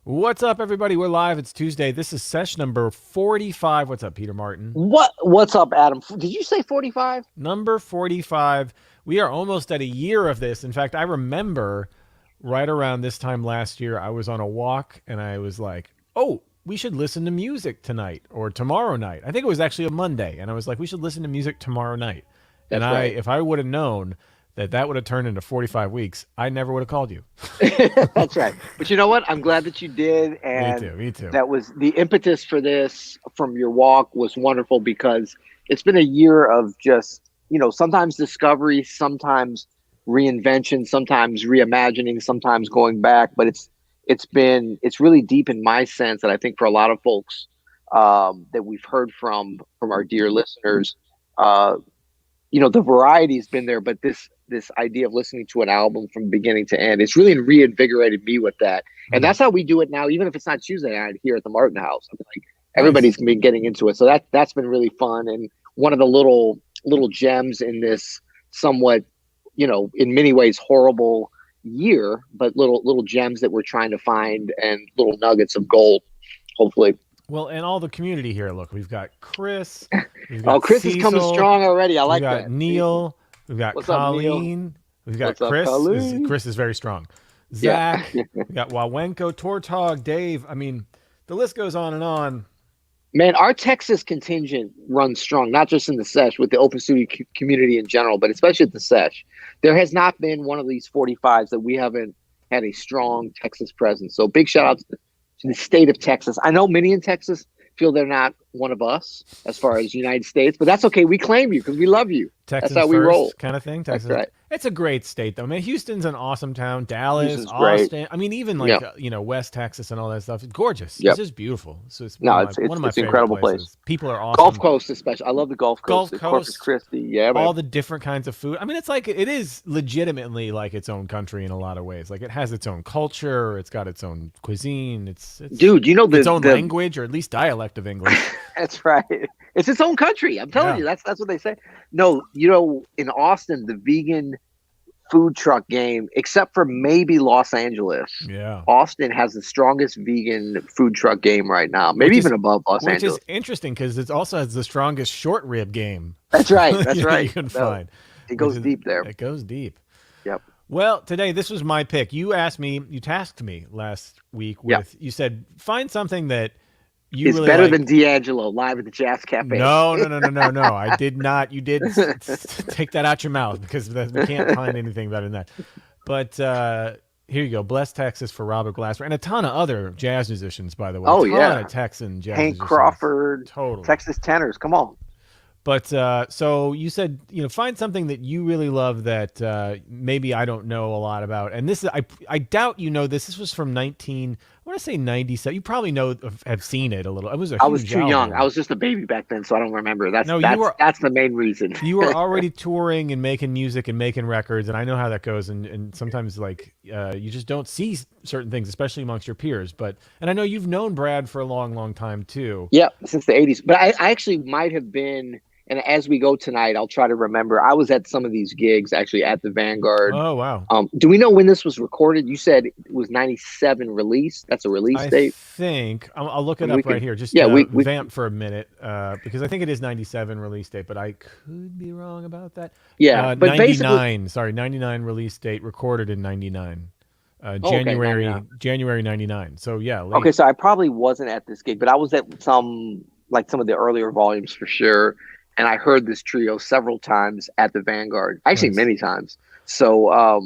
What's up, everybody? We're live. It's Tuesday. This is Sesh number 45. What's up, Peter Martin? What's up, Adam? Did you say 45? Number 45. We are almost at a year of this. In fact, I remember right around this time last year, I was on a walk and I was like, oh, we should listen to music tonight or tomorrow night. I think it was actually a Monday. And I was like, we should listen to music tomorrow night. And That's right. if I would have known that would have turned into 45 weeks, I never would have called you. That's right. But you know what? I'm glad that you did. Me And too. Me too. that was the impetus for this from your walk was wonderful because it's been a year of just, sometimes discovery, sometimes reinvention, sometimes reimagining, sometimes going back. But it's really deep in my sense. And I think for a lot of folks that we've heard from our dear listeners, the variety's been there, but this idea of listening to an album from beginning to end, it's really reinvigorated me with that. And that's how we do it now, even if it's not Tuesday night here at the Martin House. I mean, like everybody's been getting into it. So that's been really fun. And one of the little gems in this somewhat, in many ways horrible year, but little gems that we're trying to find and little nuggets of gold, hopefully. Well, and all the community here. Look, we've got Chris. We've got Chris Cecil, is coming strong already. I like we've got that. Neil. We've got What's up, Neil? Colleen. We've got What's up, Chris. Colleen? Chris is very strong. Yeah. Zach. We got Wawenko, Tortog, Dave. I mean, the list goes on and on. Man, our Texas contingent runs strong, not just in the Sesh, with the open studio community in general, but especially at the Sesh. There has not been one of these 45s that we haven't had a strong Texas presence. So big shout out to the state of Texas. I know many in Texas feel they're not one of us as far as United States, but that's okay. We claim you because we love you. Texans That's how we first roll. kind of thing. Texas. That's right. It's a great state, though. I mean, Houston's an awesome town. Dallas, Houston's great. Austin. I mean, even like West Texas and all that stuff. It's gorgeous. Yep. It's just beautiful. So it's No, one it's of my an favorite incredible places. place. People are awesome. Gulf Coast, especially. I love the Gulf Coast. Gulf Corpus Coast. Christi. Yeah, man. All the different kinds of food. I mean, it is legitimately like its own country in a lot of ways. Like it has its own culture. It's got its own cuisine. It's dude, its own language, or at least dialect of English. That's right. It's its own country. I'm telling you, that's what they say. No, in Austin, the vegan food truck game, except for maybe Los Angeles. Yeah. Austin has the strongest vegan food truck game right now, maybe even above Los Angeles. Which is interesting because it also has the strongest short rib game. That's right. That's right. You can find. It goes deep there. It goes deep. Yep. Well, today, this was my pick. You tasked me last week with, you said, find something that you it's really better like. Than D'Angelo live at the Jazz Cafe. No. I did not. You did take that out your mouth because we can't find anything better than that. But here you go. Bless Texas for Robert Glasper and a ton of other jazz musicians, by the way. Oh, a ton of Texan jazz Hank musicians. Crawford. Totally. Texas tenors. Come on. But so you said, find something that you really love that maybe I don't know a lot about. And this is, I doubt you know this. This was from I want to say 97. You probably have seen it a little. I was too young. I was just a baby back then, so I don't remember. That's the main reason. You were already touring and making music and making records, and I know how that goes. And sometimes you just don't see certain things, especially amongst your peers. And I know you've known Brad for a long, long time too. Yeah, since the 80s. But I actually might have been. And as we go tonight, I'll try to remember. I was at some of these gigs actually at the Vanguard. Oh, wow. Do we know when this was recorded? You said it was 97 release. That's a release date? I think. I'll look it up right here. Just we vamp for a minute because I think it is 97 release date, but I could be wrong about that. Yeah, but 99. Sorry, 99 release date, recorded in 99. January 99. So, yeah. Late. Okay, so I probably wasn't at this gig, but I was at some of the earlier volumes for sure. And I heard this trio several times at the Vanguard, actually many times. So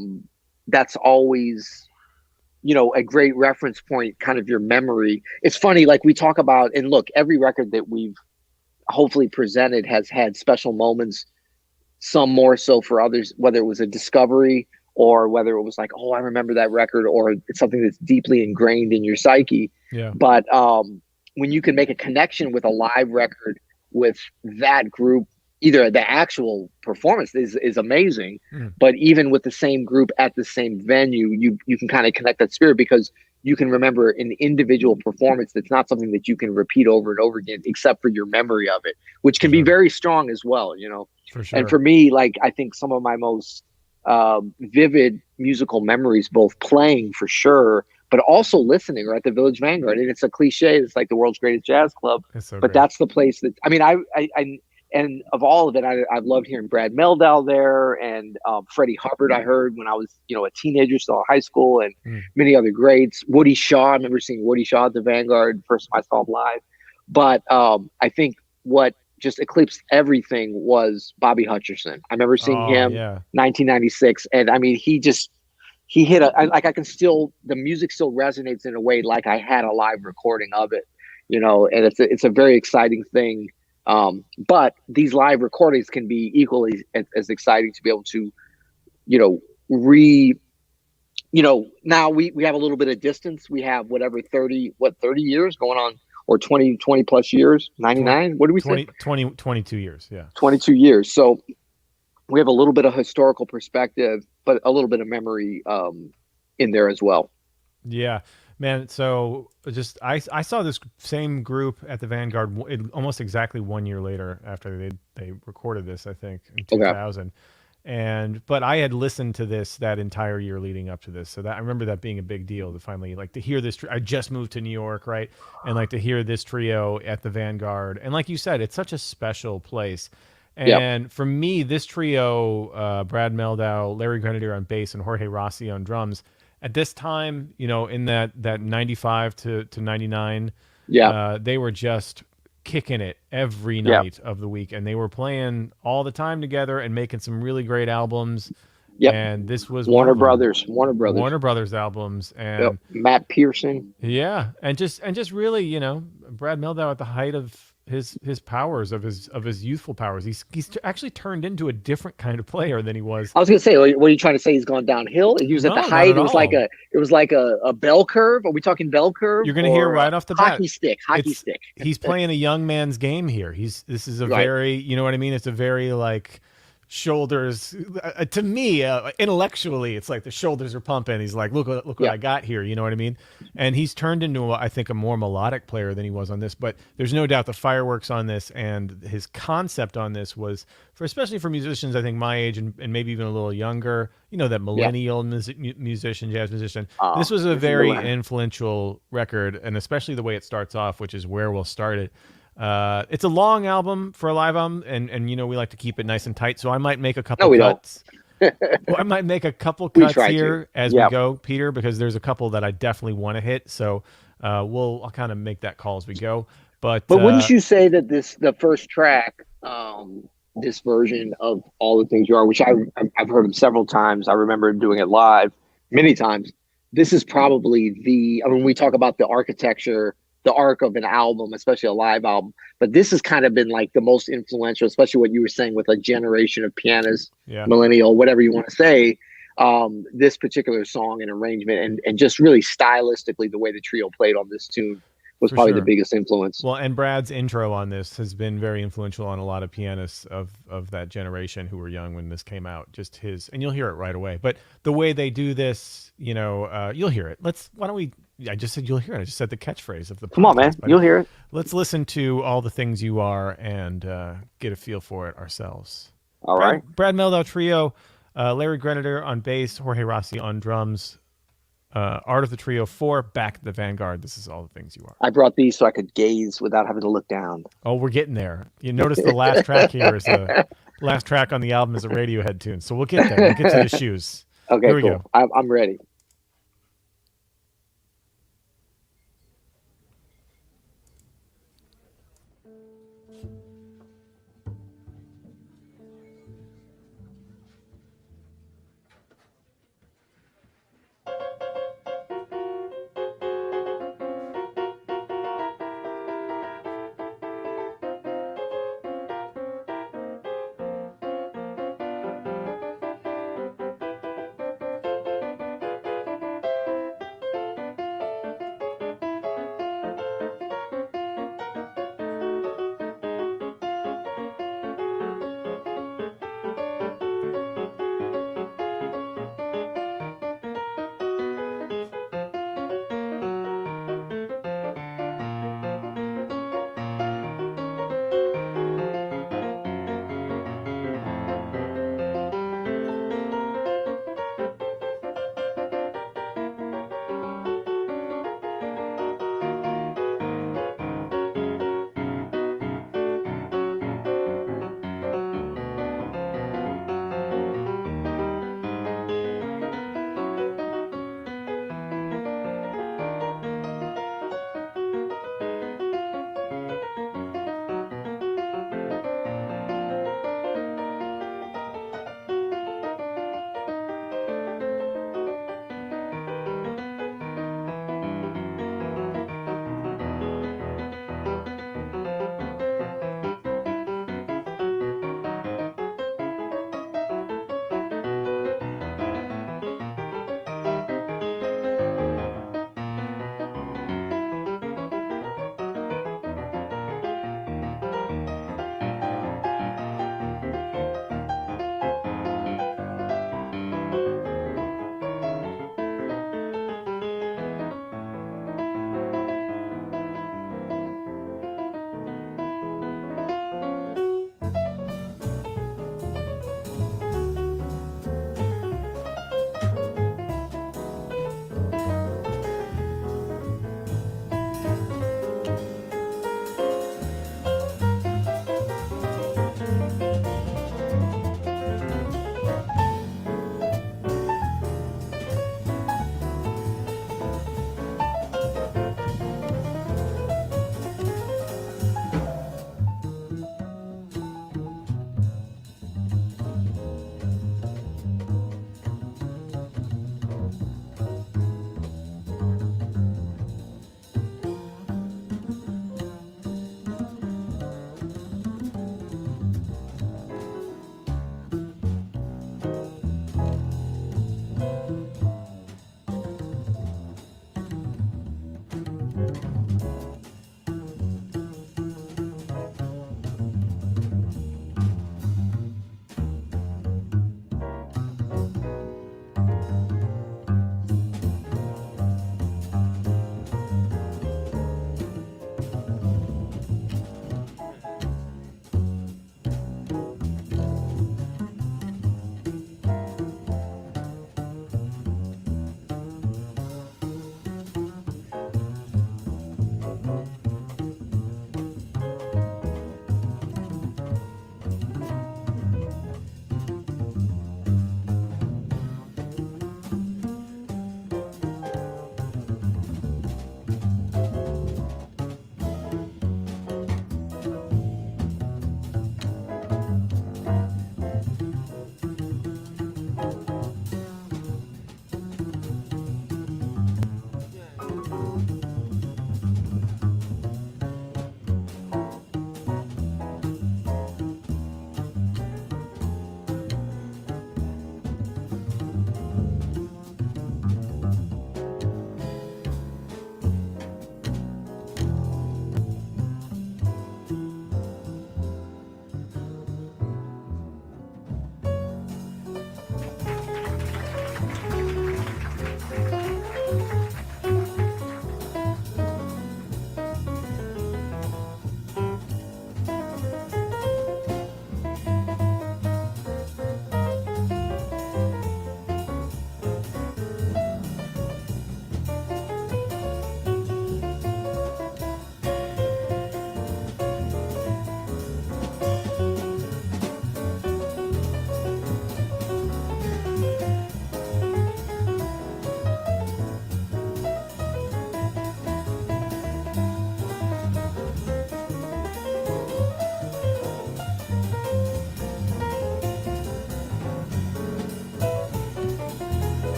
that's always, a great reference point, kind of your memory. It's funny, like we talk about, and look, every record that we've hopefully presented has had special moments, some more so for others, whether it was a discovery or whether it was like, oh, I remember that record, or it's something that's deeply ingrained in your psyche. Yeah. But when you can make a connection with a live record, with that group, either the actual performance is amazing, but even with the same group at the same venue, you can kind of connect that spirit because you can remember an individual performance that's not something that you can repeat over and over again, except for your memory of it, which can be very strong as well, For sure. And for me, I think some of my most vivid musical memories, both playing for sure, but also listening, or at the Village Vanguard. And it's a cliche. It's like the world's greatest jazz club, It's so but great. that's the place that, I mean, I and of all of it, I've loved hearing Brad Mehldau there, and Freddie Hubbard. I heard when I was, a teenager, still in high school, and Mm. many other greats. Woody Shaw. I remember seeing Woody Shaw at the Vanguard first time I saw him live. But I think what just eclipsed everything was Bobby Hutcherson. I remember seeing Oh him yeah. 1996, and I mean, he hit like I can still, the music still resonates in a way like I had a live recording of it, and it's a very exciting thing. But these live recordings can be equally as exciting to be able to, you know, re now we have a little bit of distance. We have whatever 30 years going on, or 20 plus years, 20, 99. What do we say? 22 years. Yeah. 22 years. So we have a little bit of historical perspective, but a little bit of memory in there as well. Yeah, man. So just I saw this same group at the Vanguard almost exactly 1 year later after they recorded this, I think in Okay. 2000. But I had listened to this that entire year leading up to this, so that I remember that being a big deal to finally like to hear this. I just moved to New York, right, and like to hear this trio at the Vanguard, and like you said, it's such a special place. Yep. And for me, this trio, Brad Mehldau, Larry Grenadier on bass, and Jorge Rossi on drums, at this time, in that 95 to 99, Yep. they were just kicking it every Yep. night of the week, and they were playing all the time together and making some really great albums. Yep. And this was one Warner of them. Brothers. Warner Brothers. Warner Brothers albums, Yep. and Matt Pearson. yeah, and just really, Brad Mehldau at the height of his powers, of his youthful powers. He's actually turned into a different kind of player than he was. I was gonna say, what are you trying to say? He's gone downhill. He was at the No, not height. at all. It was like a bell curve. Are we talking bell curve You're going to hear or right off the bat. hockey stick? Hockey It's stick. He's playing a young man's game here. This is a Right. very, you know what I mean? It's a very like shoulders to me intellectually it's like the shoulders are pumping. He's like, look what Yeah. I got here, you know what I mean? And he's turned into I think a more melodic player than he was on this, but there's no doubt the fireworks on this and his concept on this was especially for musicians I think my age and maybe even a little younger, that millennial musician, jazz musician. This was a very influential record, and especially the way it starts off, which is where we'll start it. It's a long album for a live album, and we like to keep it nice and tight. So I might make a couple cuts. Well, I might make a couple cuts here as we go, Peter, because there's a couple that I definitely want to hit. So I'll kind of make that call as we go. But wouldn't you say that the first track, this version of All the Things You Are, which I've heard him several times. I remember him doing it live many times. This is probably when we talk about the architecture, the arc of an album, especially a live album. But this has kind of been like the most influential, especially what you were saying with a generation of pianists, millennial, whatever you want to say. This particular song and arrangement, and just really stylistically, the way the trio played on this tune was probably the biggest influence. Well, and Brad's intro on this has been very influential on a lot of pianists of that generation who were young when this came out. Just and you'll hear it right away. But the way they do this, you'll hear it. Why don't we? I just said you'll hear it. I just said the catchphrase of the podcast. Come on, man. You'll hear it. Let's listen to All the Things You Are and get a feel for it ourselves. All right. Brad Mehldau Trio, Larry Grenadier on bass, Jorge Rossi on drums, Art of the Trio 4, back to the Vanguard. This is All the Things You Are. I brought these so I could gaze without having to look down. Oh, we're getting there. You notice the last track here is the last track on the album is a Radiohead tune. So we'll get there. We'll get to the shoes. Okay, here we cool. go. I'm ready.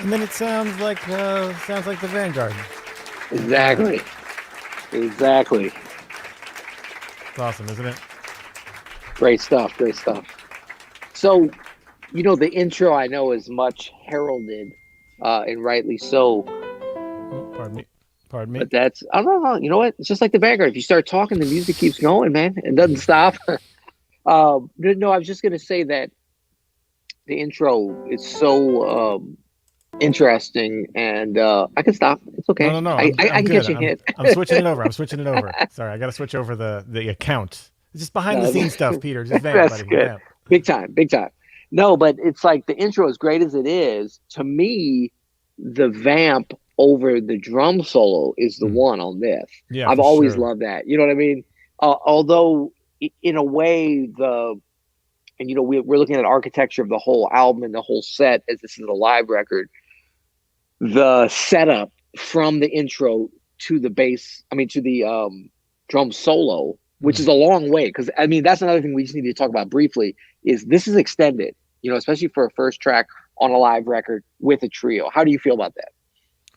and then it sounds like the Vanguard. Exactly. Exactly. It's awesome, isn't it? Great stuff. Great stuff. So, the intro I know is much heralded, and rightly so. Oh, pardon me. Pardon me. But I don't know. You know what? It's just like the Vanguard. If you start talking, the music keeps going, man. It doesn't stop. No, I was just gonna say that the intro is so interesting, and I can stop. It's okay. No. I I'm can good. catch a hint. I'm switching it over. I'm switching it over. Sorry, I got to switch over the account. It's just behind the No, scenes stuff, Peter. Just vamp, that's buddy. good. Vamp. Big time, big time. No, but it's like the intro, as great as it is, to me, the vamp over the drum solo is the one on this. Yeah, I've for always sure. loved that. You know what I mean? Although, in a way, we're looking at the architecture of the whole album and the whole set, as this is a live record. The setup from the intro to the bass, to the drum solo, which is a long way, because that's another thing we just need to talk about briefly, is this is extended, especially for a first track on a live record with a trio. How do you feel about that,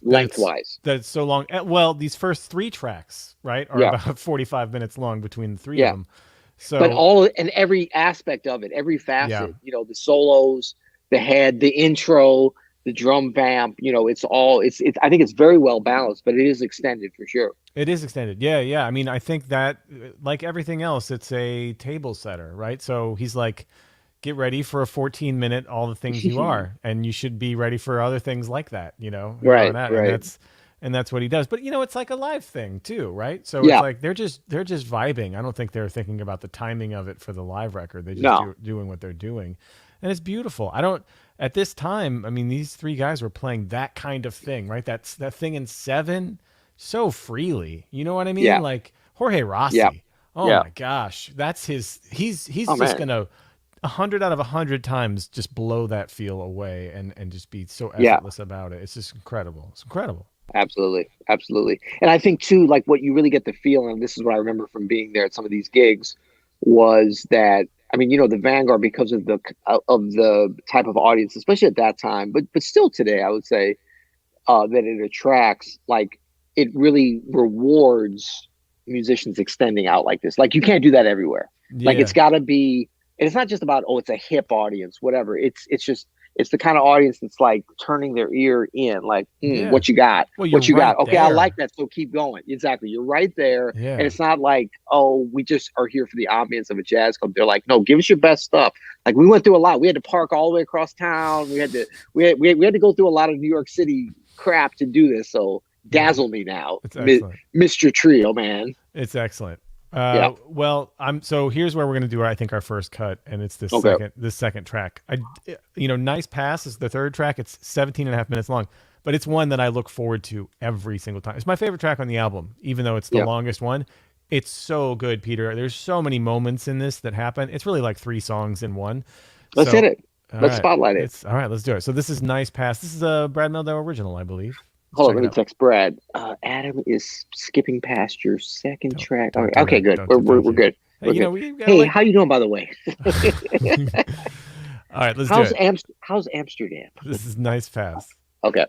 lengthwise? That's so long. Well, these first 3 tracks, right, are Yeah, about 45 minutes long between the 3 of yeah. them. But So all and every aspect of it, every yeah, facet, the solos, the head, the intro, the drum vamp, it's all it's I think it's very well balanced, but it is extended for sure. it is extended. Yeah. I think that, like everything else, it's a table setter, right? So he's like, get ready for a 14-minute all the things you are, and you should be ready for other things like that, Right, that. right. And that's what he does. But it's like a live thing too, right? So it's Yeah. like they're just vibing. I don't think they're thinking about the timing of it for the live record. They just No. doing what they're doing, and it's beautiful. I don't At this time. These 3 guys were playing that kind of thing, right? That thing in 7 so freely. You know what I mean? Yeah. Like Jorge Rossi. Yeah. Oh Yeah. my gosh, that's his. He's Oh, just man. gonna 100 out of 100 times just blow that feel away and just be so Yeah. effortless about it. It's just incredible. It's incredible. Absolutely. Absolutely. And I think too, like what you really get the feel, and this is what I remember from being there at some of these gigs, was that the Vanguard, because of the type of audience, especially at that time, but still today, I would say that it attracts, like it really rewards musicians extending out like this. Like you can't do that everywhere. Like Yeah. it's got to be, and it's not just about, it's a hip audience, whatever. It's the kind of audience that's like turning their ear in, like, Yeah. what you got? Well, you're What you right got? Okay, I there. like that. So keep going. Exactly. You're right there. Yeah. And it's not like, oh, we just are here for the ambience of a jazz club. They're like, no, give us your best stuff. Like we went through a lot. We had to park all the way across town. We had to go through a lot of New York City crap to do this. So dazzle me now, It's excellent. Mr. Trio, man. It's excellent. Yeah. Well, so here's where we're going to do, I think, our first cut, and it's this Okay. second track. Nice Pass is the third track. It's 17 and a half minutes long, but it's one that I look forward to every single time. It's my favorite track on the album, even though it's the longest one. It's so good, Peter. There's so many moments in this that happen. It's really like 3 songs in one. Let's hit it. Let's right. spotlight it. All right, let's do it. So this is Nice Pass. This is a Brad Mehldau original, I believe. Hold on, let me text Brad. Adam is skipping past your second track. don't Okay, do good. that. We're Thank good. Hey, We're good. Hey, how you doing, by the way? All right, let's do it. How's Amsterdam? This is Nice Pass. Okay.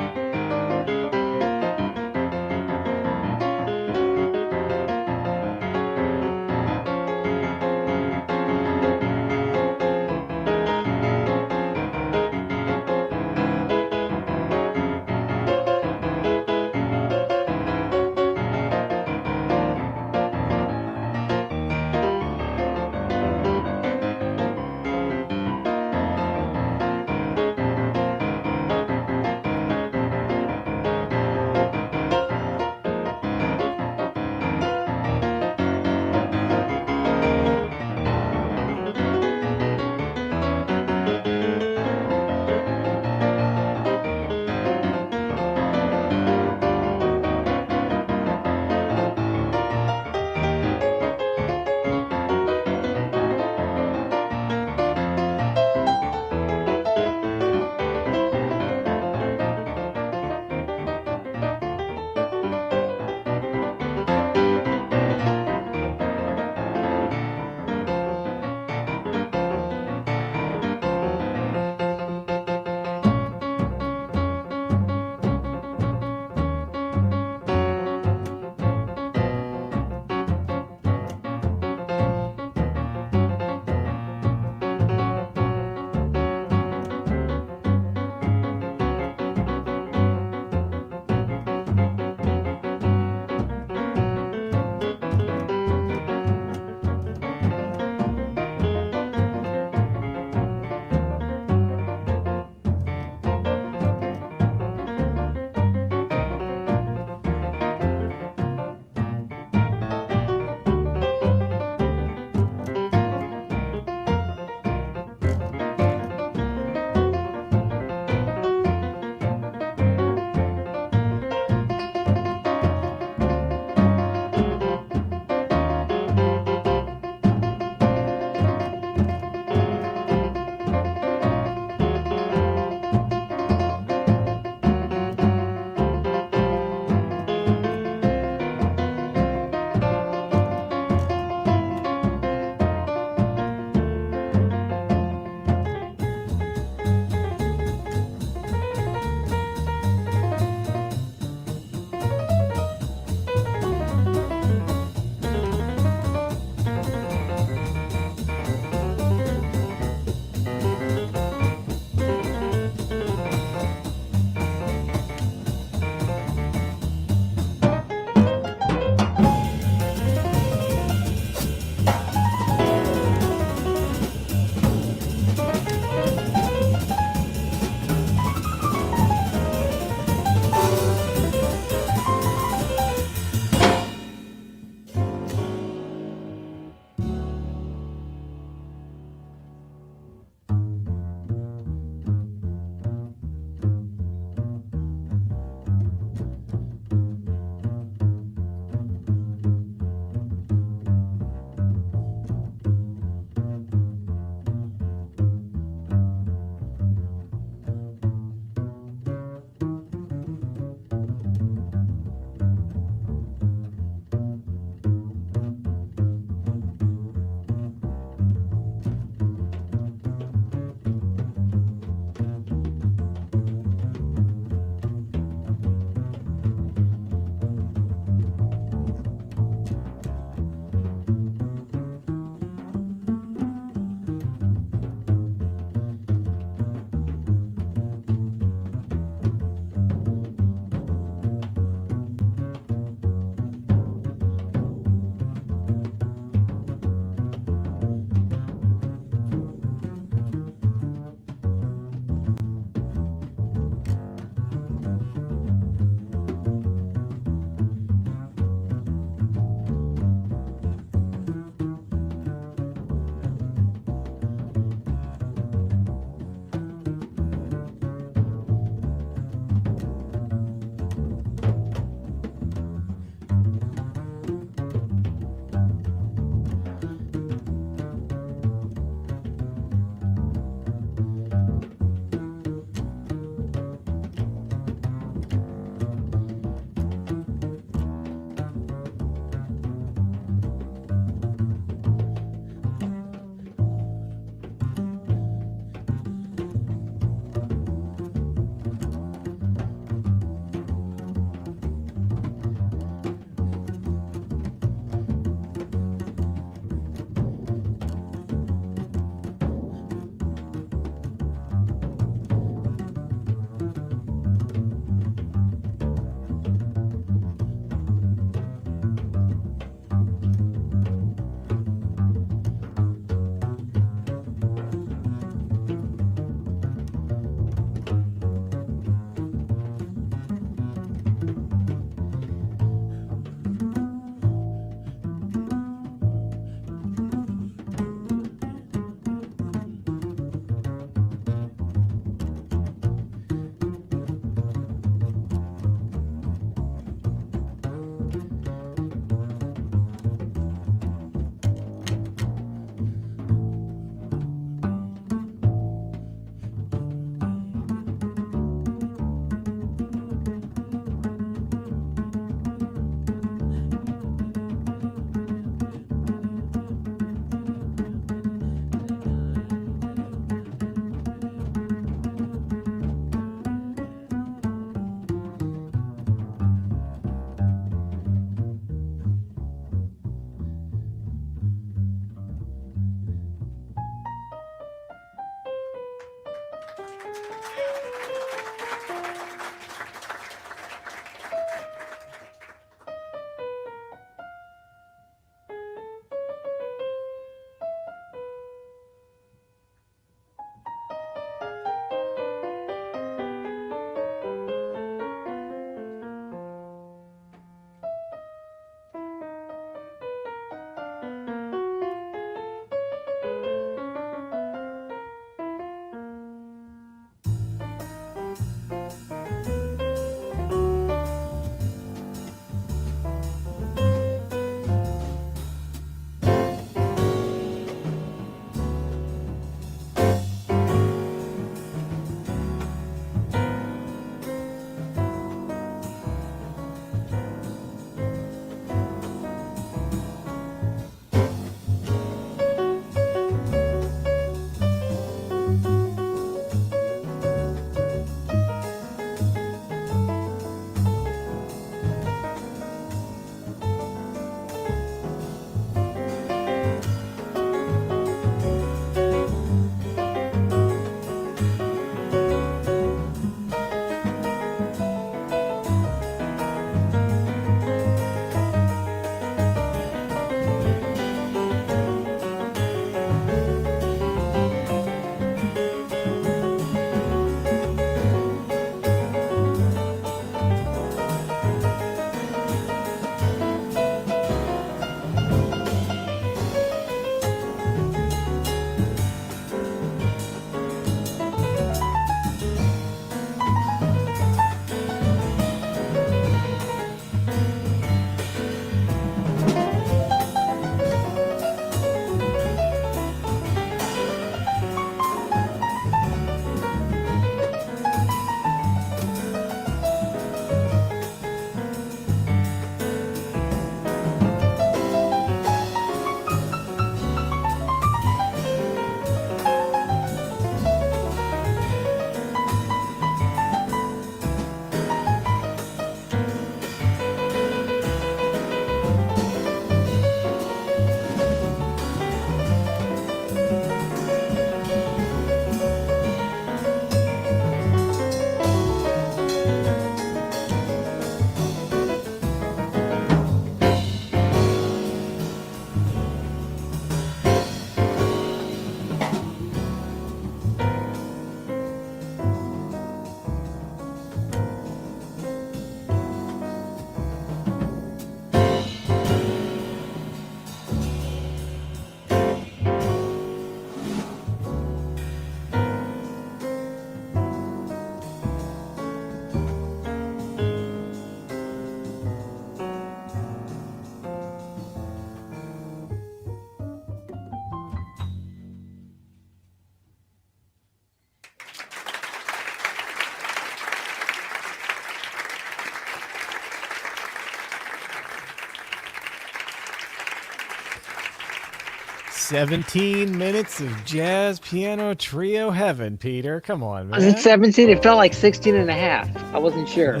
17 minutes of jazz piano trio heaven, Peter. Come on, Was it man. 17? It felt like 16 and a half. I wasn't sure.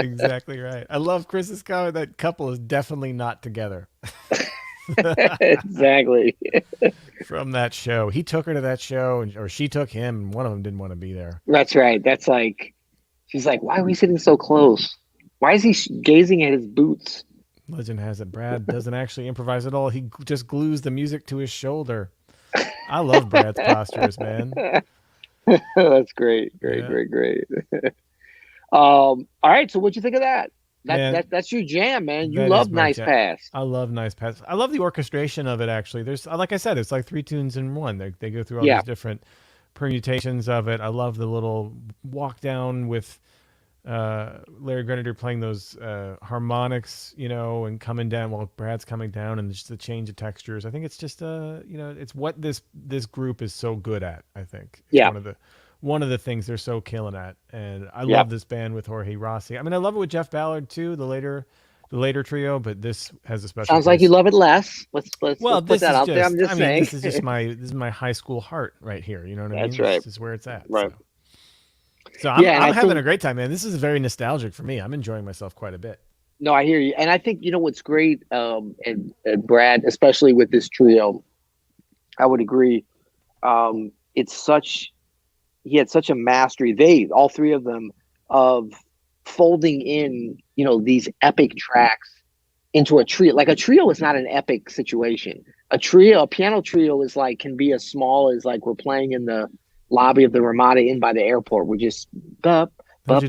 Exactly right. I love Chris's comment that couple is definitely not together. Exactly. From that show. He took her to that show, or she took him, and one of them didn't want to be there. That's right. That's like, she's like, why are we sitting so close? Why is he gazing at his boots? Legend has it Brad doesn't actually improvise at all. He just glues the music to his shoulder. I love Brad's postures, man. That's great. Great, Yeah. great. All right. So what'd you think of that? Man, That's your jam, man. You that is love my Nice Pass. I love Nice Pass. I love the orchestration of it, actually. There's, like I said, it's like 3 tunes in one. They go through all Yeah. these different permutations of it. I love the little walk down with Larry Grenadier playing those harmonics, and coming down while Brad's coming down, and just the change of textures. I think it's just it's what this group is so good at. I think it's Yeah. one of the things they're so killing at, and I Yeah. love this band with Jorge Rossi. I mean, I love it with Jeff Ballard too, the later trio, but this has a special Sounds like place. you love it less. Let's Well, put this that is out there. I'm just saying. this is just this is my high school heart right here. You know what I mean? That's right. This is where it's at. Right. So Yeah, and I'm I having think- a great time, man. This is very nostalgic for me. I'm enjoying myself quite a bit. No, I hear you. And I think, what's great, and Brad, especially with this trio, I would agree. He had such a mastery, all three of them, of folding in, these epic tracks into a trio. Like a trio is not an epic situation. A piano trio is like, can be as small as like we're playing in the lobby of the Ramada Inn by the airport. We're just, you know what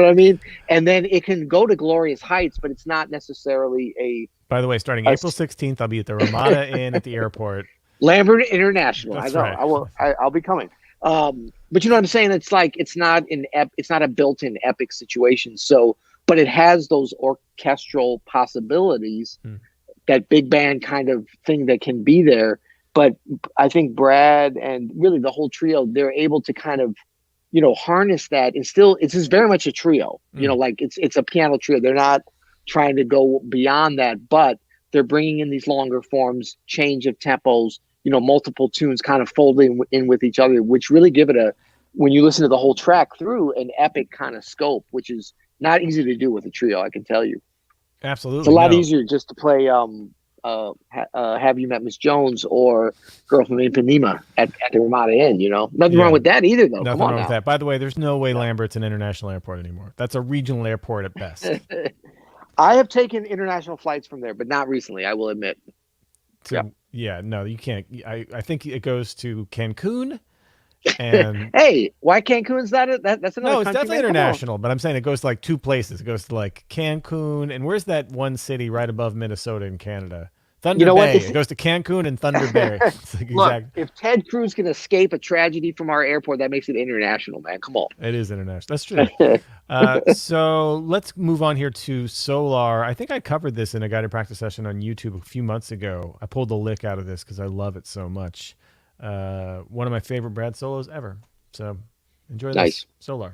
I mean? And then it can go to glorious heights, but it's not necessarily By the way, starting April 16th, I'll be at the Ramada Inn at the airport. Lambert International. That's I know. right. I'll be coming. But you know what I'm saying? It's like it's not a built-in epic situation. So, but it has those orchestral possibilities, that big band kind of thing that can be there. But I think Brad and really the whole trio, they're able to kind of, harness that, and still it's just very much a trio. Like it's a piano trio. They're not trying to go beyond that, but they're bringing in these longer forms, change of tempos, multiple tunes kind of folding in with each other, which really give it when you listen to the whole track through, an epic kind of scope, which is not easy to do with a trio, I can tell you. Absolutely. It's a lot easier just to play Have You Met Miss Jones or Girl from Ipanema at the Ramada Inn, Nothing wrong with that either, though. Nothing wrong with that. By the way, there's no way Lambert's an international airport anymore. That's a regional airport at best. I have taken international flights from there, but not recently, I will admit. Yeah, no, you can't. I think it goes to Cancun. And hey, why Cancun's that's another country? No, it's definitely international, but I'm saying it goes to like 2 places. It goes to like Cancun, and where's that one city right above Minnesota in Canada? Thunder Bay. It goes to Cancun and Thunder Bay. Look, if Ted Cruz can escape a tragedy from our airport, that makes it international, man. Come on. It is international. That's true. So let's move on here to Solar. I think I covered this in a guided practice session on YouTube a few months ago. I pulled the lick out of this because I love it so much. One of my favorite Brad solos ever. So enjoy this. Nice. Solar.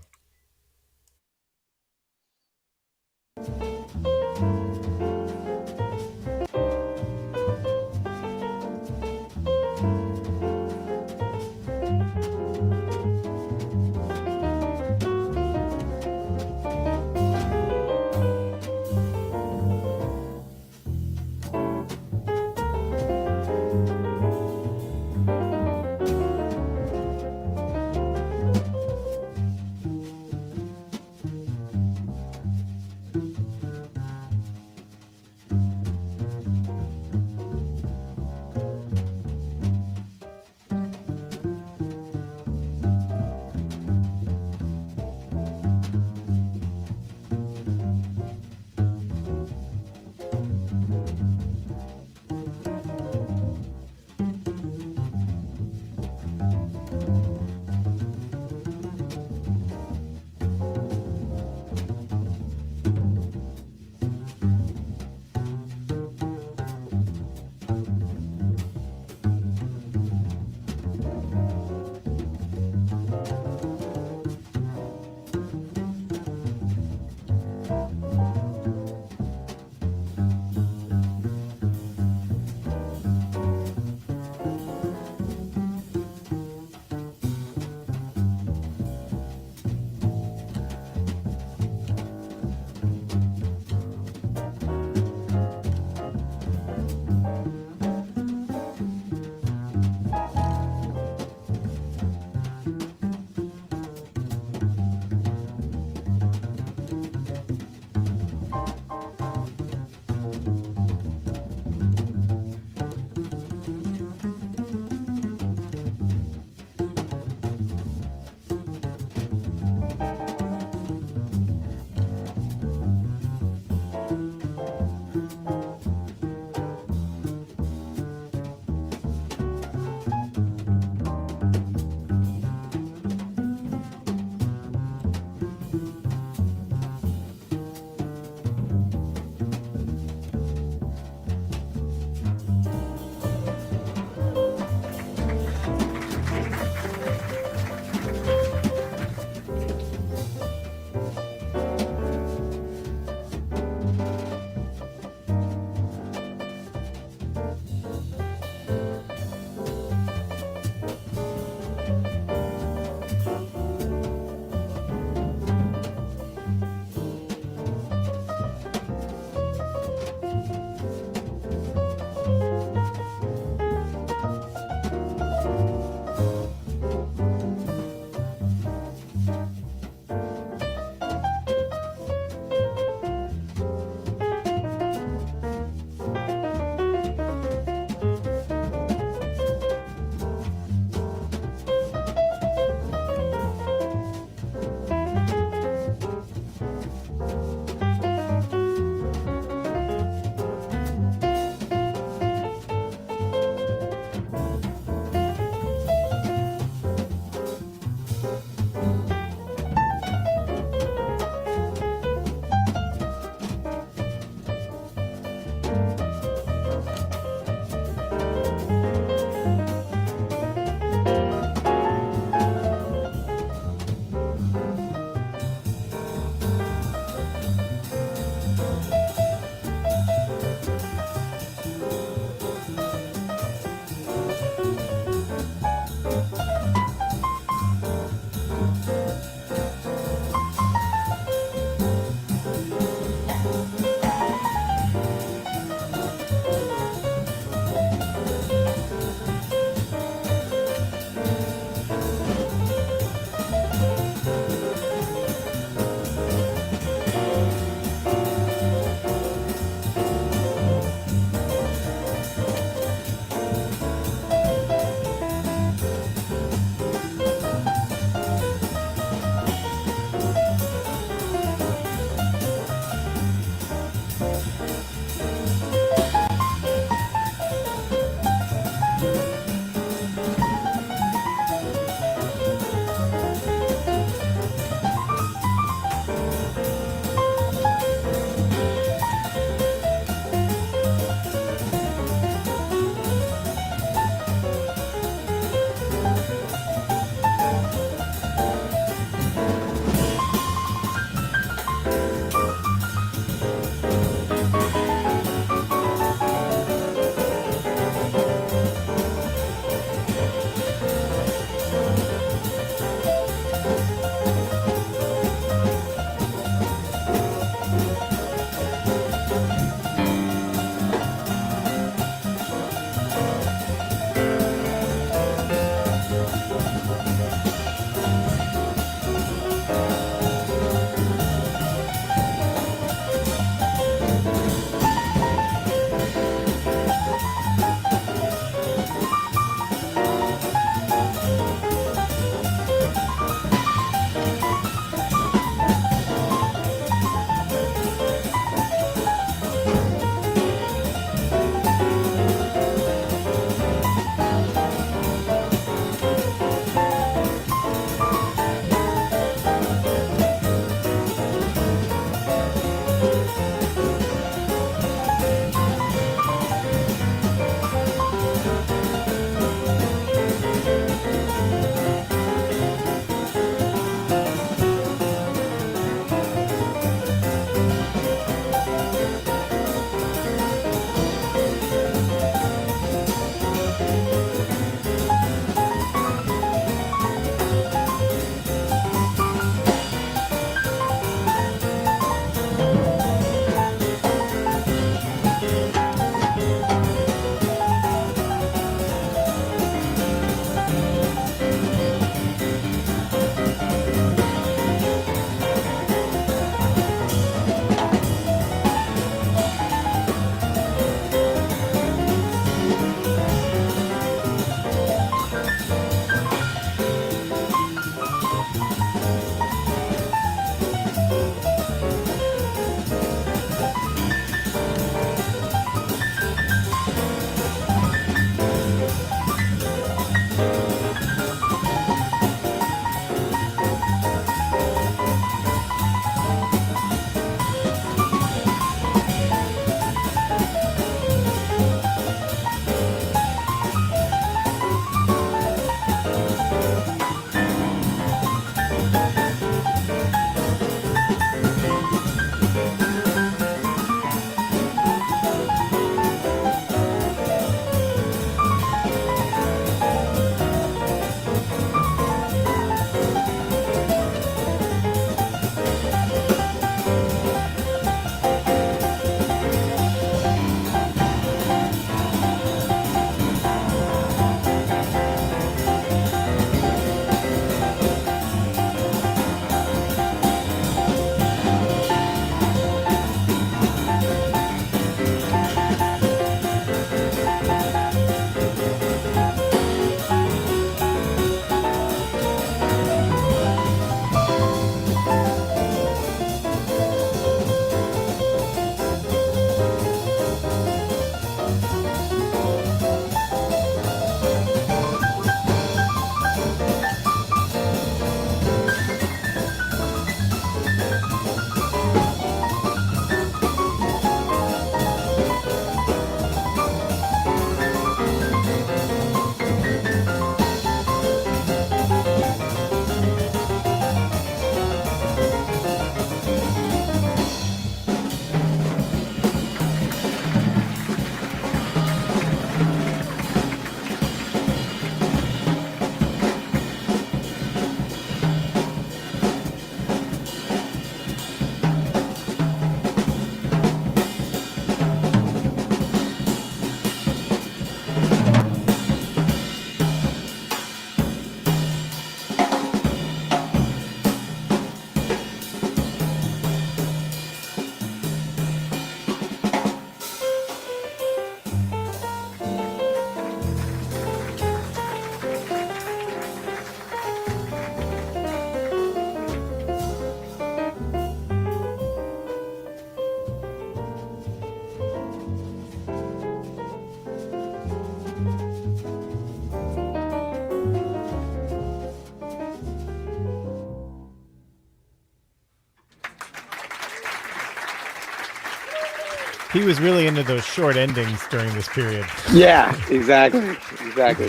He was really into those short endings during this period. Yeah, exactly, exactly.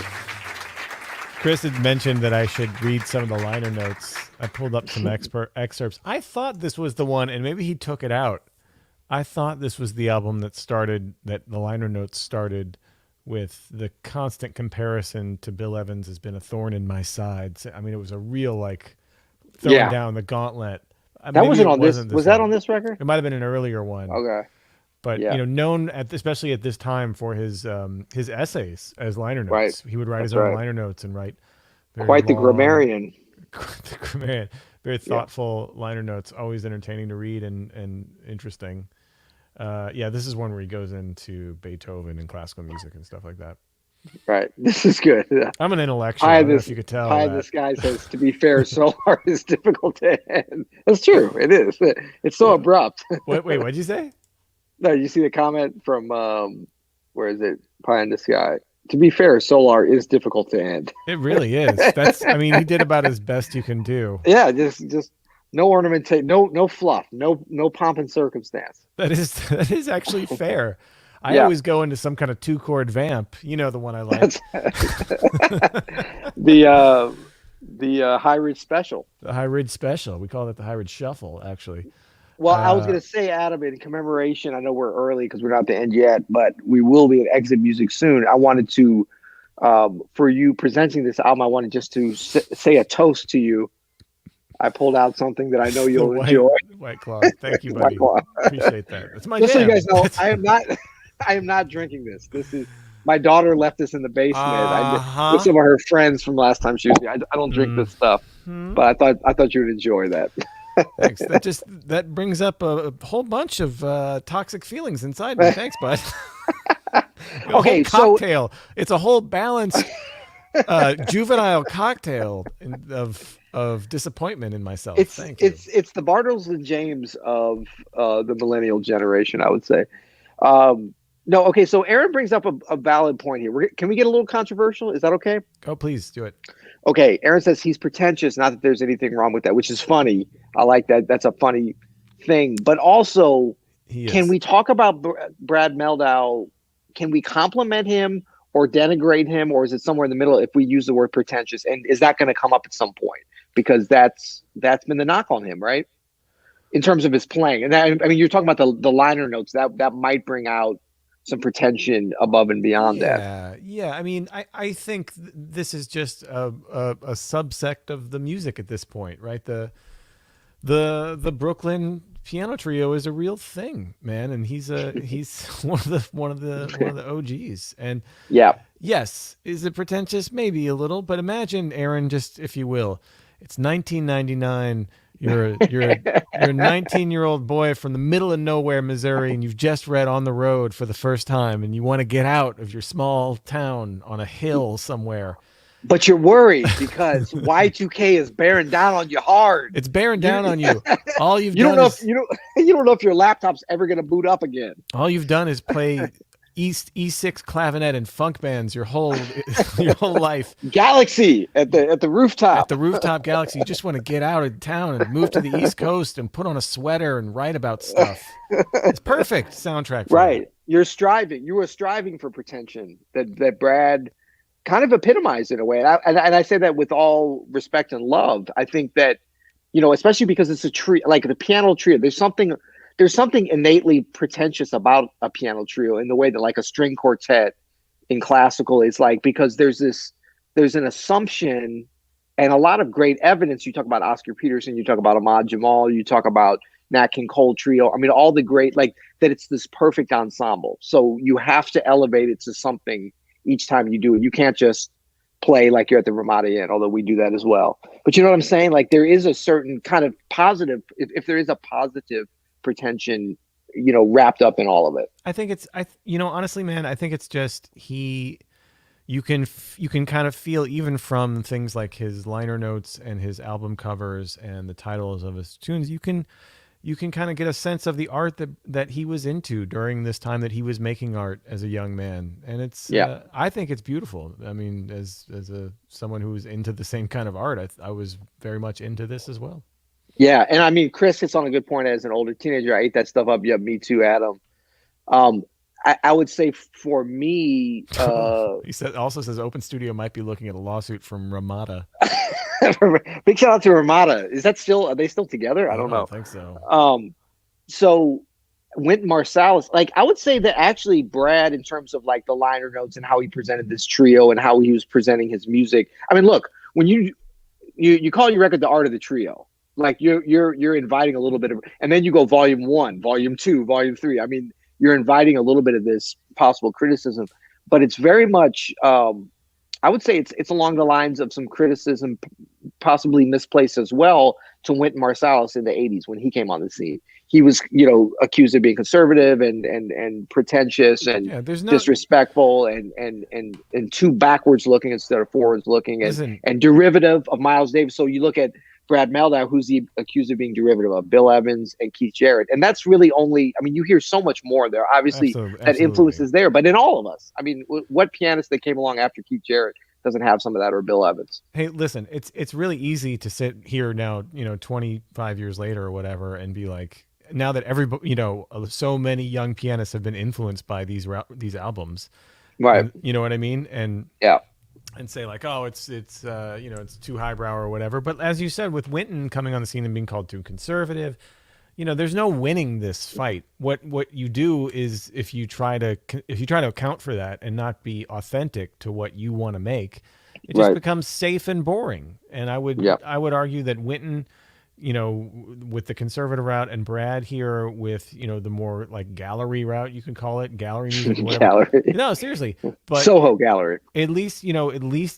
Chris had mentioned that I should read some of the liner notes. I pulled up some excerpts. I thought this was the one, and maybe he took it out. I thought this was the album that the liner notes started with the constant comparison to Bill Evans has been a thorn in my side. I mean, it was a real, like, throwing Yeah, down the gauntlet. that Maybe wasn't it on this. wasn't Was this that on one. this record? It might have been an earlier one. Okay. But Yeah. known especially at this time for his essays as liner Right. notes. He would write his That's own right. liner notes and write very Quite the long, grammarian. the grammarian, very Yeah. thoughtful liner notes, always entertaining to read and interesting. This is one where he goes into Beethoven and classical music and stuff like that. Right. This is good. I'm an intellectual. I don't know if you could tell Pie in that. the Sky says, to be fair, so hard is difficult to end. That's true. It is. It's so abrupt. Wait, what'd you say? No, you see the comment from, where is it? Pie in the Sky. To be fair, Solar is difficult to end. It really is. He did about as best you can do. Yeah, just no ornamentation, no fluff, no pomp and circumstance. That is actually fair. I Yeah. always go into some kind of 2-chord vamp. You know the one I like. The High Ridge Special. The High Ridge Special. We call it the High Ridge Shuffle, actually. Well, I was going to say, Adam, in commemoration, I know we're early because we're not at the end yet, but we will be at Exit Music soon. I wanted to, for you presenting this album, I wanted just to say a toast to you. I pulled out something that I know you'll enjoy. White Claw. Thank you, buddy. Appreciate that. That's my Just jam. so you guys know, I am not drinking this. This is my daughter left this in the basement. With some of her friends from last time she was here. I don't drink this stuff, but I thought you would enjoy that. Thanks. That brings up a whole bunch of toxic feelings inside me. Thanks, bud. Okay, cocktail. It's a whole balanced juvenile cocktail of disappointment in myself. Thank you. It's the Bartles and James of the millennial generation, I would say. No, okay. So Aaron brings up a valid point here. Can we get a little controversial? Is that okay? Oh, please do it. Okay, Aaron says he's pretentious. Not that there's anything wrong with that, which is funny. I like that. That's a funny thing. But also, can we talk about Brad Mehldau? Can we compliment him or denigrate him, or is it somewhere in the middle if we use the word pretentious? And is that going to come up at some point? Because that's been the knock on him, right? In terms of his playing. And that, I mean, you're talking about the liner notes that might bring out some pretension above and beyond that. Yeah. I mean, I think this is just a subsect of the music at this point, right? The Brooklyn piano trio is a real thing, man, and he's one of the OGs. And yes, is it pretentious? Maybe a little, but imagine, Aaron, just if you will, it's 1999. You're a 19-year-old boy from the middle of nowhere, Missouri, and you've just read On the Road for the first time, and you want to get out of your small town on a hill somewhere. But you're worried because Y2K is bearing down on you hard. It's bearing down on you. All you don't know if your laptop's ever going to boot up again. All you've done is play E6 clavinet and funk bands your whole life. Galaxy at the rooftop. At the rooftop Galaxy. You just want to get out of town and move to the East Coast and put on a sweater and write about stuff. It's perfect soundtrack. Right. You were striving for pretension that Brad kind of epitomized in a way. And I say that with all respect and love. I think that, especially because it's a trio, like the piano trio, there's something innately pretentious about a piano trio in the way that like a string quartet in classical is like, because there's an assumption and a lot of great evidence. You talk about Oscar Peterson, you talk about Ahmad Jamal, you talk about Nat King Cole trio. I mean, all the great, like that it's this perfect ensemble. So you have to elevate it to something each time you do it. You can't just play like you're at the Ramada Inn, although we do that as well. But you know what I'm saying? Like there is a certain kind of positive, if there is a positive pretension, wrapped up in all of it. I think honestly, man, I think it's just you can kind of feel, even from things like his liner notes and his album covers and the titles of his tunes, you can kind of get a sense of the art that he was into during this time that he was making art as a young man. And it's, I think it's beautiful. I mean, as someone who was into the same kind of art, I was very much into this as well. Yeah. And I mean, Chris hits on a good point. As an older teenager, I ate that stuff up. Yeah, me too, Adam. Um, I would say for me, He said also says Open Studio might be looking at a lawsuit from Ramada. big shout out to Ramada. Is that still? Are they still together? I I don't don't know. think so. So Wynton Marsalis, like I would say that actually Brad, in terms of like the liner notes and how he presented this trio and how he was presenting his music. I mean, look, when you call your record the art of the trio, like you're inviting a little bit of, and then you go volume one, volume two, volume three. I mean, you're inviting a little bit of this possible criticism, but it's very much. I would say it's along the lines of some criticism, possibly misplaced as well, to Wynton Marsalis in the '80s when he came on the scene. He was, accused of being conservative and pretentious and Yeah, there's no disrespectful and too backwards looking instead of forwards looking listen. and derivative of Miles Davis. So you look at Brad Mehldau, who's he accused of being derivative of? Bill Evans and Keith Jarrett. And that's really only, I mean, you hear so much more there. Obviously, Absolutely, that influence absolutely. is there, but in all of us, I mean, what pianist that came along after Keith Jarrett doesn't have some of that, or Bill Evans? Hey, listen, it's really easy to sit here now, 25 years later or whatever, and be like, now that everybody, so many young pianists have been influenced by these albums, Right. and you know what I mean, Yeah. and say like, oh, it's too highbrow or whatever. But as you said, with Wynton coming on the scene and being called too conservative, there's no winning this fight. What you do is if you try to account for that and not be authentic to what you want to make, it just Right. becomes safe and boring. And Yeah. I would argue that Wynton, with the conservative route, and Brad here with the more like gallery route, you can call it gallery music or whatever. Gallery. No, seriously, but Soho Gallery. at least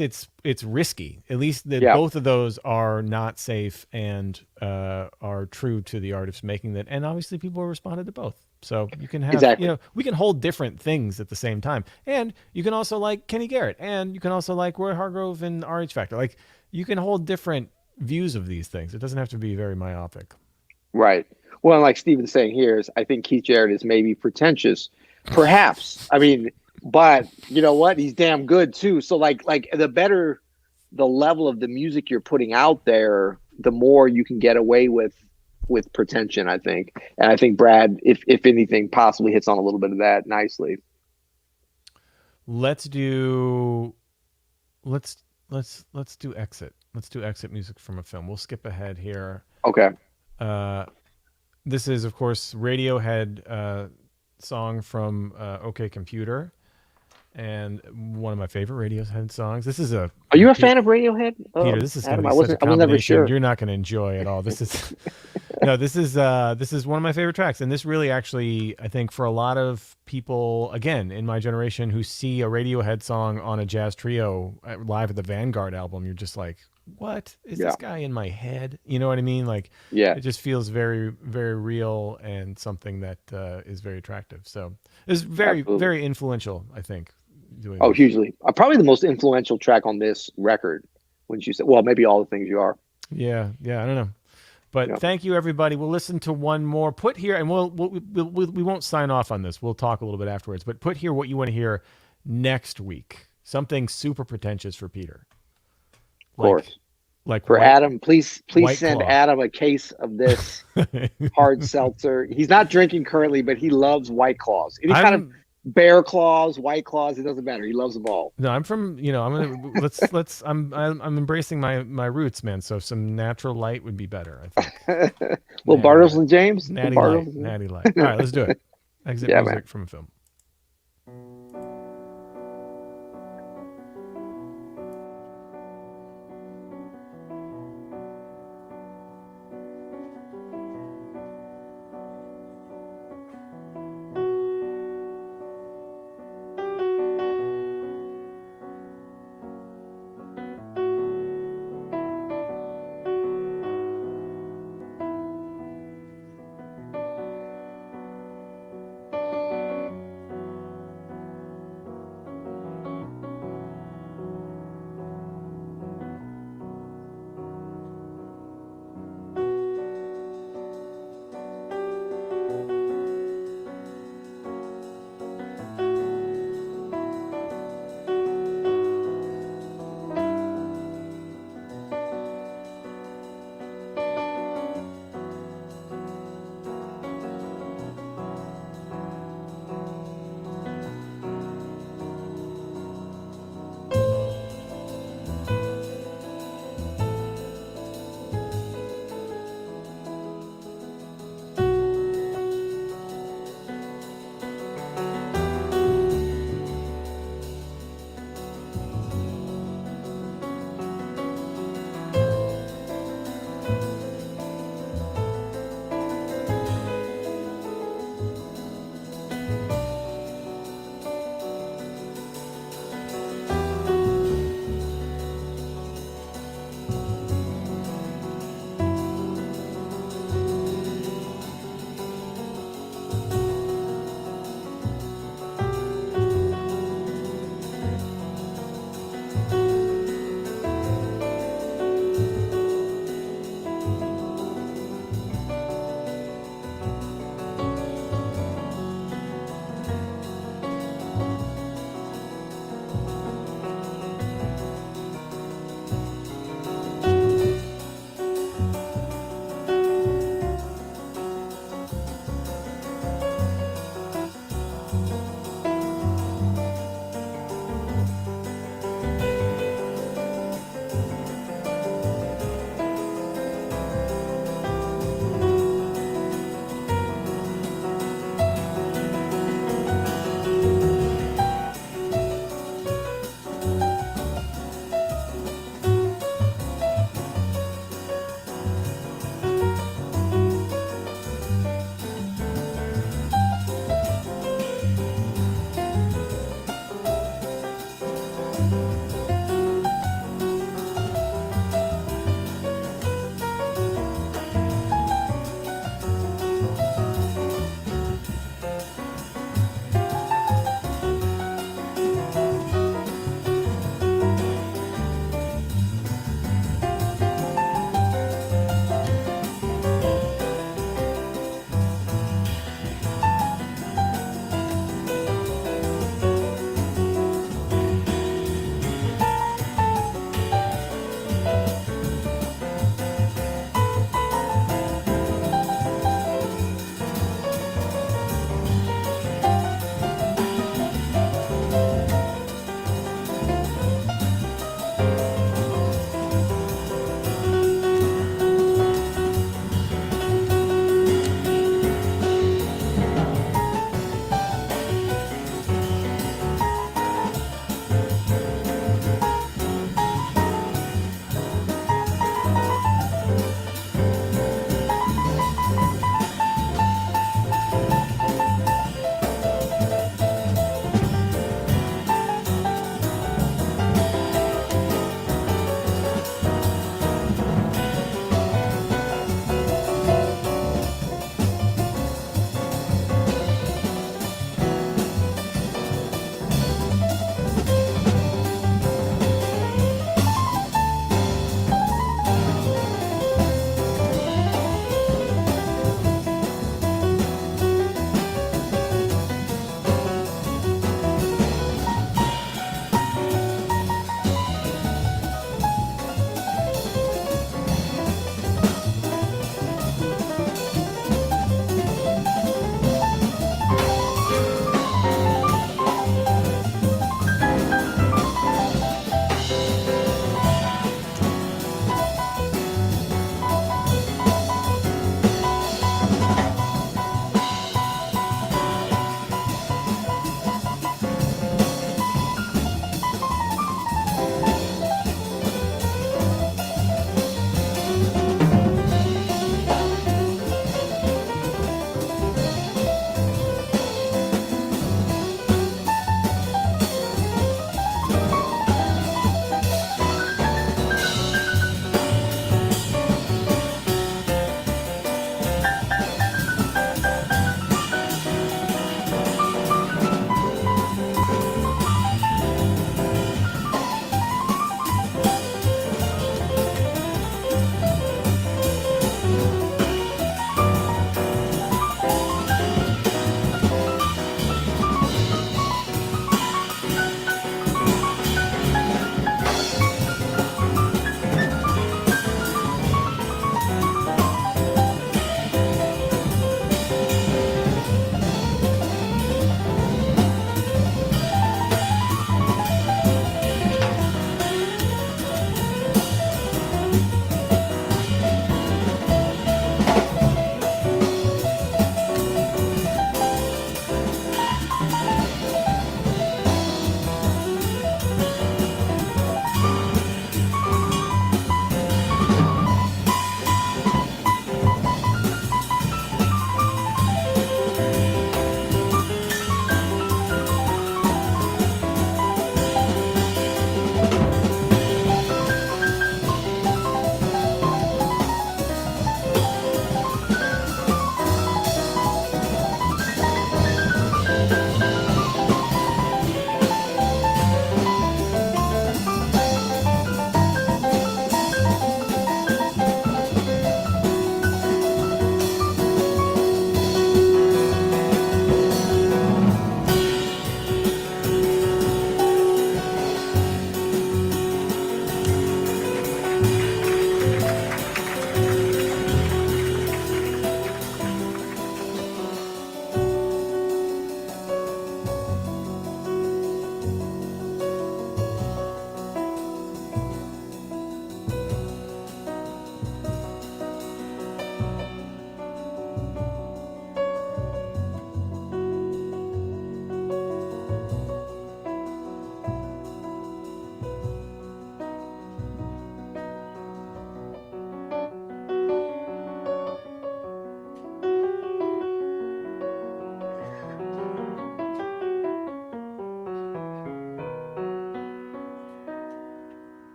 it's risky. At least that Yeah. both of those are not safe and are true to the artist making that. And obviously, people responded to both. So you can have, Exactly. we can hold different things at the same time. And you can also like Kenny Garrett, and you can also like Roy Hargrove and RH Factor. Like you can hold different views of these things. It doesn't have to be very myopic. Right. Well, like Steven's saying here is, I think Keith Jarrett is maybe pretentious, perhaps. I mean, but you know what? He's damn good too. So like the better the level of the music you're putting out there, the more you can get away with pretension, I think. And I think Brad, if anything, possibly hits on a little bit of that nicely. Let's do let's let's do exit. Let's do exit music from a film. We'll skip ahead here. Okay. Uh, this is, of course, Radiohead song from OK Computer, and one of my favorite Radiohead songs. This is a Are you a fan of Radiohead, Peter. This is going to Adam? be such a I was never combination sure. you're not going to enjoy at all. This is no, this is one of my favorite tracks, and this really actually, I think, for a lot of people, again in my generation, who see a Radiohead song on a jazz trio live at the Vanguard album, you're just like, what is Yeah. this guy in my head? You know what I mean? Like, Yeah. it just feels very, very real and something that is very attractive. So it's very, Absolutely. very influential, I think, doing Oh, this. hugely. Probably the most influential track on this record. Wouldn't you say? Well, maybe All the Things You Are. Yeah, yeah, I don't know. But Yeah. thank you, everybody. We'll listen to one more. Put here, and we won't sign off on this. We'll talk a little bit afterwards. But put here what you want to hear next week. Something super pretentious for Peter. Of course. Like For Adam, please White send Claw. Adam a case of this hard seltzer. He's not drinking currently, but he loves White Claws. Any kind of I'm Bear Claws, White Claws, it doesn't matter. He loves them all. no, I'm from I'm gonna I'm embracing my roots, man. So some natural light would be better, I think. Little Natty Bartles light, and James. Little natty Bartles light, and James. natty light. All right, let's do it. Exit Yeah, man. music from a film.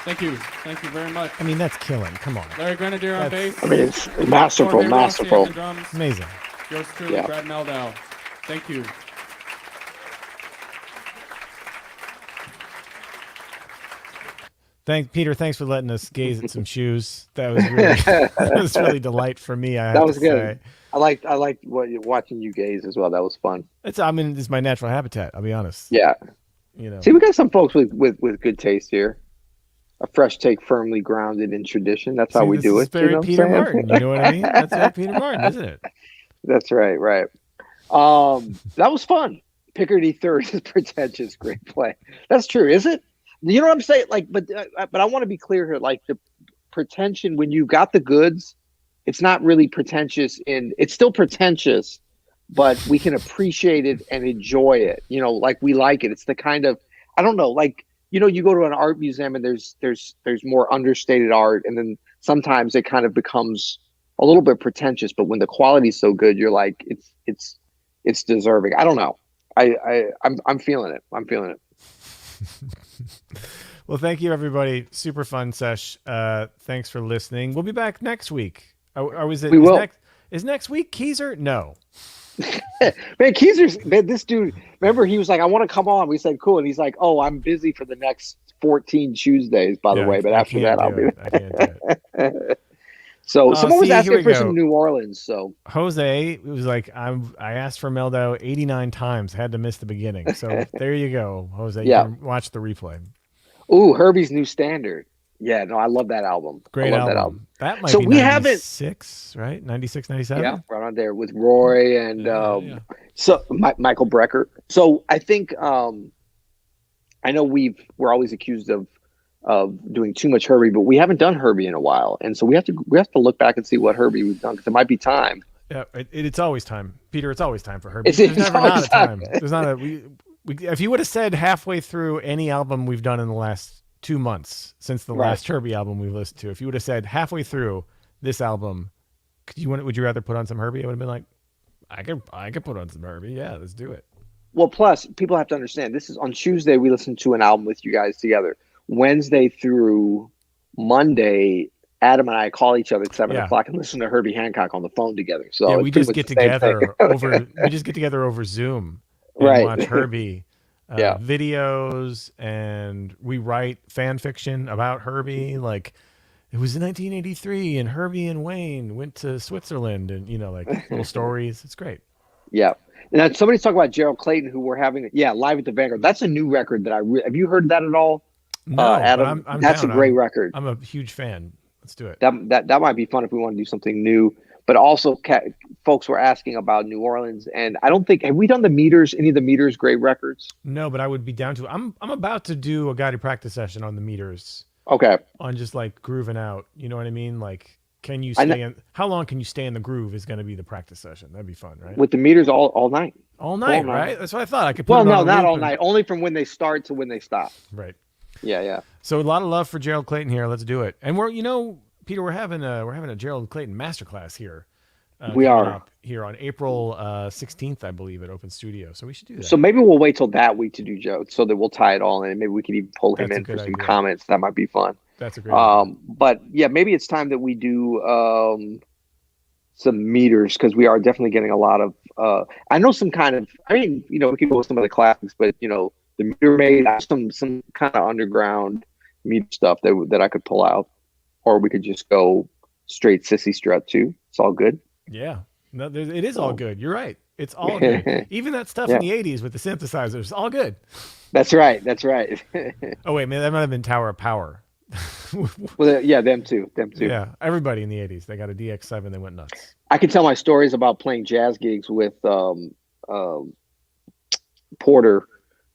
Thank you. Thank you very much. I mean, that's killing. Come on. Larry Grenadier on bass. I mean, it's masterful, Jorge Rossi on masterful. the drums. Amazing. Yours truly, Yeah. Brad Mehldau. Thank you. Peter. Thanks for letting us gaze at some shoes. That was really that was really delight for me. I have That was to good. say. I liked watching you gaze as well. That was fun. It's my natural habitat. I'll be honest. Yeah. You know. See, we got some folks with good taste here. A fresh take, firmly grounded in tradition. That's how we this do is it. very You know what I'm Peter saying? Martin. You know what I mean? That's like Peter Martin, isn't it? That's right. Right. That was fun. Picardy third is pretentious. Great play. That's true. Is it? You know what I'm saying? Like, but I want to be clear here. Like the pretension, when you got the goods, it's not really pretentious. It's still pretentious, but we can appreciate it and enjoy it. You know, like we like it. It's the kind of, I don't know, like, you know, you go to an art museum and there's more understated art, and then sometimes it kind of becomes a little bit pretentious. But when the quality's so good, you're like, it's deserving. I don't know. I'm feeling it. I'm feeling it. Well, thank you, everybody. Super fun sesh. Thanks for listening. We'll be back next week. We will. Is next week Keezer? No. Man, this dude, remember, he was like, I want to come on. We said, cool. And he's like, oh, I'm busy for the next 14 Tuesdays, by the way. But after that, I'll be I can't do it. So someone was asking for go. some New Orleans. So Jose was like, I asked for Mehldau 89 times, had to miss the beginning. So there you go, Jose. Yeah. You can watch the replay. Ooh, Herbie's New Standard. Yeah, no, I love that album. Great I love album. that album. That might So be we 96, right? 96, 97? Yeah, right on there with Roy and Yeah. so Michael Brecker. So I think I know we're always accused of doing too much Herbie, but we haven't done Herbie in a while, and so we have to look back and see what Herbie we've done, because it might be time. Yeah, it's always time, Peter. It's always time for Herbie. It's There's never always not a time. There's not a we. If you would have said halfway through any album we've done in the last 2 months since the last Herbie album we've listened to, if you would have said halfway through this album, would you rather put on some Herbie? I would have been like, I could put on some Herbie. Yeah, let's do it. Well, plus people have to understand, this is on Tuesday. We listened to an album with you guys together. Wednesday through Monday, Adam and I call each other at 7 o'clock and listen to Herbie Hancock on the phone together. So yeah, we just get together over Zoom. And right. Watch Herbie videos, and we write fan fiction about Herbie. Like, it was in 1983 and Herbie and Wayne went to Switzerland, and like little stories. It's great. Yeah. And somebody's talking about Gerald Clayton, who we're having live at the Vanguard. That's a new record that have you heard that at all? No, Adam, I'm that's down. a great record. I'm a huge fan. Let's do it. That might be fun if we want to do something new. But also, folks were asking about New Orleans, and I don't think, have we done any of the Meters great records? No, but I would be down to. I'm about to do a guided practice session on the Meters. Okay. On just like grooving out, you know what I mean? Like, can you stay in? How long can you stay in the groove is going to be the practice session. That'd be fun, right? With the Meters all night. All night, right? That's what I thought. I could. Well, no, not all night. Only from when they start to when they stop. Right. Yeah. So a lot of love for Gerald Clayton here. Let's do it. And Peter, we're having a Gerald Clayton masterclass here. We are here on April 16th, I believe, at Open Studio. So we should do that. So maybe we'll wait till that week to do Joe, so that we'll tie it all in. Maybe we can even pull him in for some comments. That might be fun. That's a great idea. But yeah, maybe it's time that we do some Meters, because we are definitely getting a lot of. I know some kind of. I mean, we can go with some of the classics, but the Meter Maid, some kind of underground Meter stuff that I could pull out, or we could just go straight Sissy Strut too. It's all good. Yeah, no, it is all good. You're right. It's all good. Even that stuff in the 80s with the synthesizers, all good. That's right. Oh, wait, man, that might have been Tower of Power. Well, yeah, them too. Yeah, everybody in the 80s. They got a DX7. They went nuts. I can tell my stories about playing jazz gigs with Porter,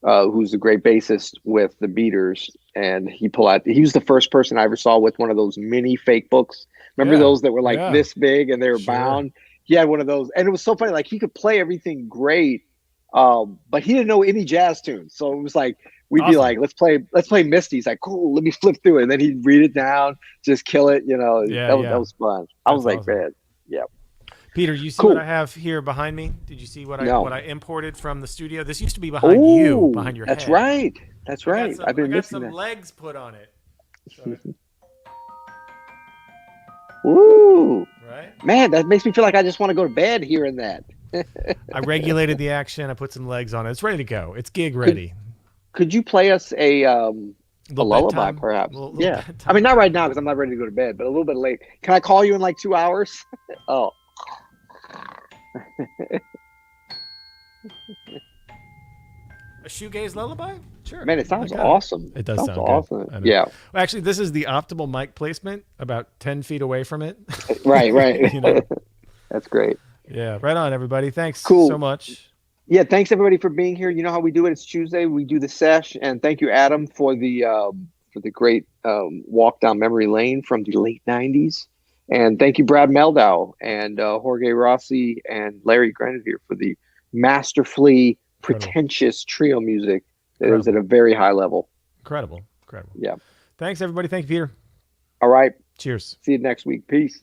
who's a great bassist with the Beaters, and he was the first person I ever saw with one of those mini fake books. Remember those that were like this big and they were bound? He had one of those, and it was so funny. Like, he could play everything great, but he didn't know any jazz tunes. So it was like we'd be like, "Let's play Misty." He's like, "Cool, let me flip through it," and then he'd read it down, just kill it. That was fun. I was like, awesome. Man, yeah. Peter, you see what I have here behind me? Did you see what I imported from the studio? This used to be behind your head. That's right. I've been missing missing some that. legs put on it. Woo! Right? Man, that makes me feel like I just want to go to bed hearing that. I regulated the action. I put some legs on it. It's ready to go. It's gig ready. Could you play us a Little lullaby, bedtime, perhaps? little Yeah. bedtime. I mean, not right now because I'm not ready to go to bed, but a little bit late. Can I call you in like 2 hours? Oh, A shoegaze lullaby? Sure. man, it sounds I got awesome. It does Sounds sound awesome. good. I know. Yeah. Well, actually, this is the optimal mic placement, about 10 feet away from it. Right. You know? That's great. Yeah. Right on, everybody. Thanks Cool. so much. Yeah, thanks everybody for being here. You know how we do it. It's Tuesday. We do the sesh, and thank you, Adam, for the great walk down memory lane from the late '90s. And thank you, Brad Mehldau and Jorge Rossi and Larry Grenadier for the masterfully pretentious trio music that is at a very high level. Incredible. Yeah. Thanks, everybody. Thank you, Peter. All right. Cheers. See you next week. Peace.